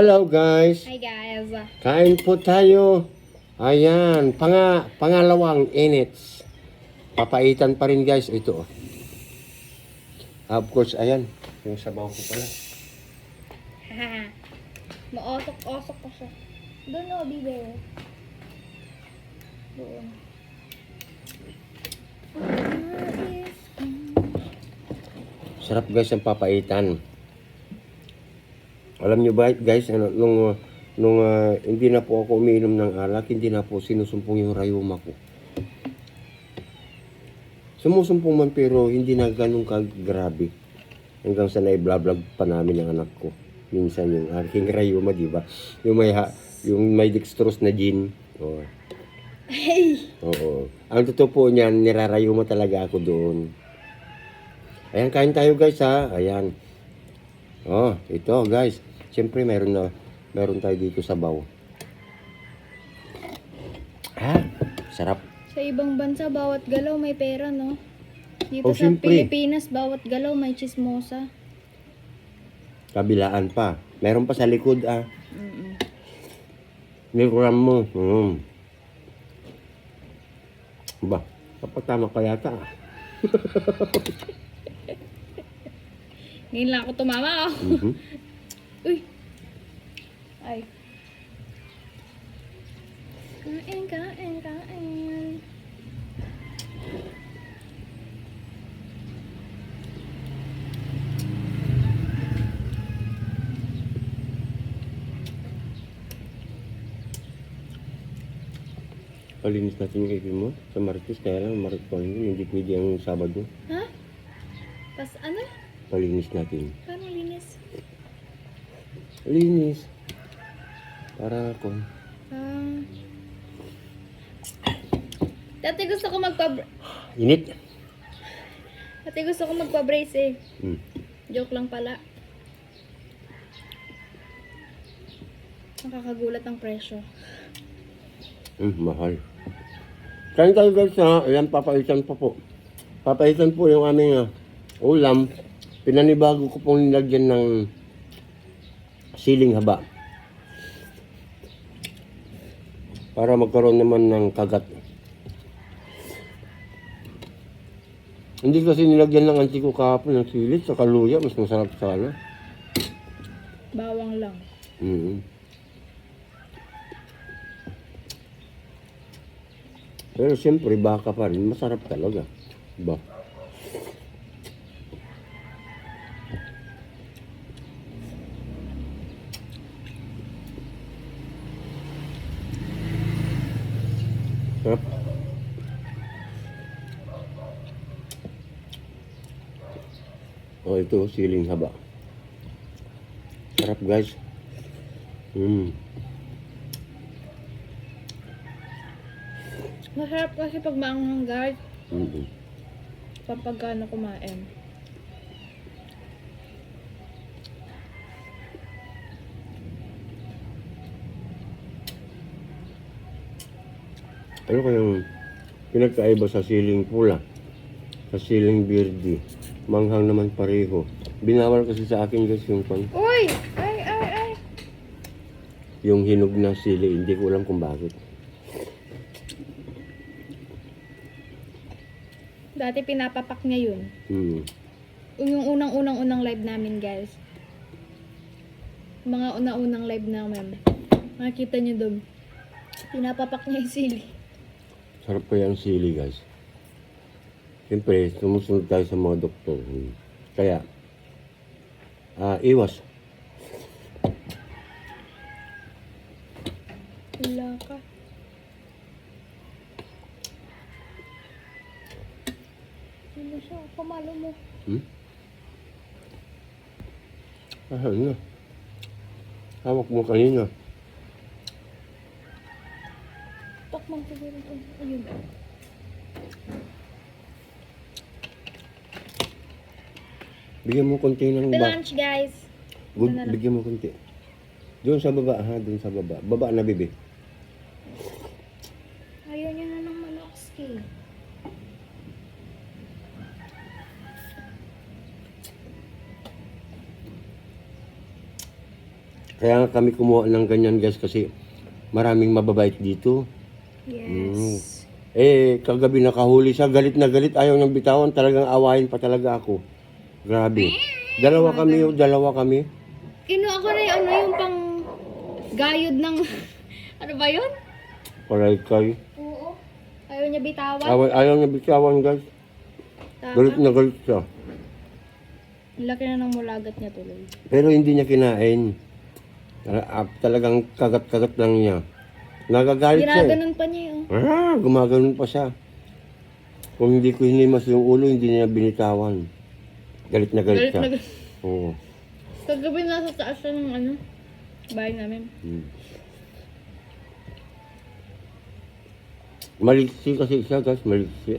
Hello guys, Hi guys. kain po tayo. Ayan, pangalawang inits. Papaitan pa rin guys, ito. Of course, ayan, yung sabaw ko pala. Maosok-osok ko siya. Doon o, bibe. Doon. Sarap guys ang papaitan. Alam nyo ba guys, nung hindi na po ako umiinom ng alak, hindi na po sinusumpong yung rayuma ko. Sumusumpong man pero hindi na ganun kagrabe. Hanggang sa nai-vlog pa namin ang anak ko. Minsan yung aking rayuma, di ba? Yung may dextrose na gin. Oh. Oo. Ang totoo po niyan, nirarayuma talaga ako doon. Ayan, kain tayo guys ha. Ayan. Oh, ito guys. Siyempre meron tayo dito sabaw. Sarap. Sa ibang bansa, bawat galaw may pera, no? Dito Oh, sa siyempre. Pilipinas, bawat galaw may chismosa. Kabilaan pa. Meron pa sa likod Nilram mo. Ba, kapag tama ka yata. Ngayon lang ako tumama, oh. Uy. Ay. Kain. Palinis natin yung ipin mo sa Marites. Kaya lang, hindi pwede ang Sabado. Ha? Ano? Palinis natin. Paano linis? Linis. Para ako. Dati gusto ko Init. magpa-brace eh. Joke lang pala. Nakakagulat ang presyo. Mahal. Kain tayo guys ha. Ayan, papaitan pa po. Papaitan po yung aming ulam. Pinanibago ko pong nilagyan ng siling haba. Para magkaroon naman ng kagat. Hindi kasi nilagyan ng auntie ko kahapon ng silit sa kaluya. Mas masarap sana. Bawang lang. Pero siyempre, baka pa rin. Masarap talaga. Diba? Sarap. Oh, ito, siling haba. Sarap, guys. Masarap kasi pag maanghang guys. Kapag kumain. Ano kayang pinagkaiba sa siling pula? Sa siling birdi. Manghang naman pareho. Binawal kasi sa akin guys yung Uy! Ay! yung hinog na sili. Hindi ko alam kung bakit. Dati pinapapak niya yun. Yung unang live namin guys. Mga unang live namin. Makikita niyo doon. Pinapapak niya yung sili. Sarap kaya ang sili guys. Siyempre, sumusunod tayo sa mga doktor. Kaya, iwas. Wala ka. Sino siya? Pamalo mo. Ano? Hawak mo kanina. Takmang siguro ito. Ayun. Bigyan mo konti ng Lunch guys. Good, bigyan mo konti. Doon sa baba ha, doon sa baba. Baba na bibi. Ayaw niya na ng Malokski. Kaya nga kami kumuha ng ganyan guys kasi maraming mababait dito. Yes. Kagabi nakahuli siya, galit na galit, ayaw niyang bitawan, talagang awayin pa talaga ako. Grabe. Dalawa kami. Kinuha ko na yung pang gayod ng, ano ba yun? Paray-kay. Oo. Ayaw niya bitawan. Ayaw niya bitawan guys. Galit na galit siya. Laki na ng mulagat niya tuloy. Pero hindi niya kinain. Talagang kagat-kagat lang niya. Nagagalit siya. Ginaganon pa niya yun. Gumaganon pa siya. Kung hindi ko hinimas yung ulo, hindi niya binitawan. Galit na galit siya. Oo. Kagabi nasa taas siya ng bahay namin. Maliksi kasi siya guys, maliksi.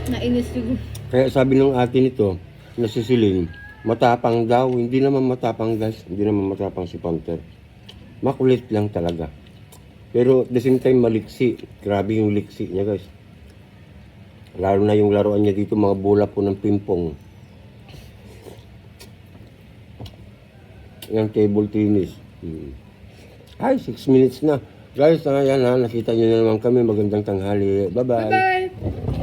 Nainis siguro. Kaya sabi ng ate nito, na si Celine, matapang daw. Hindi naman matapang guys. Hindi naman matapang si Panther. Makulit lang talaga. Pero at the same time maliksi. Grabe yung liksi niya guys. Lalo na yung laruan niya dito, mga bola po ng pimpong. Yung table tennis. Ay, 6 minutes na. Guys, yan ha. Nakita niyo na naman kami. Magandang tanghali. Bye-bye. Bye-bye!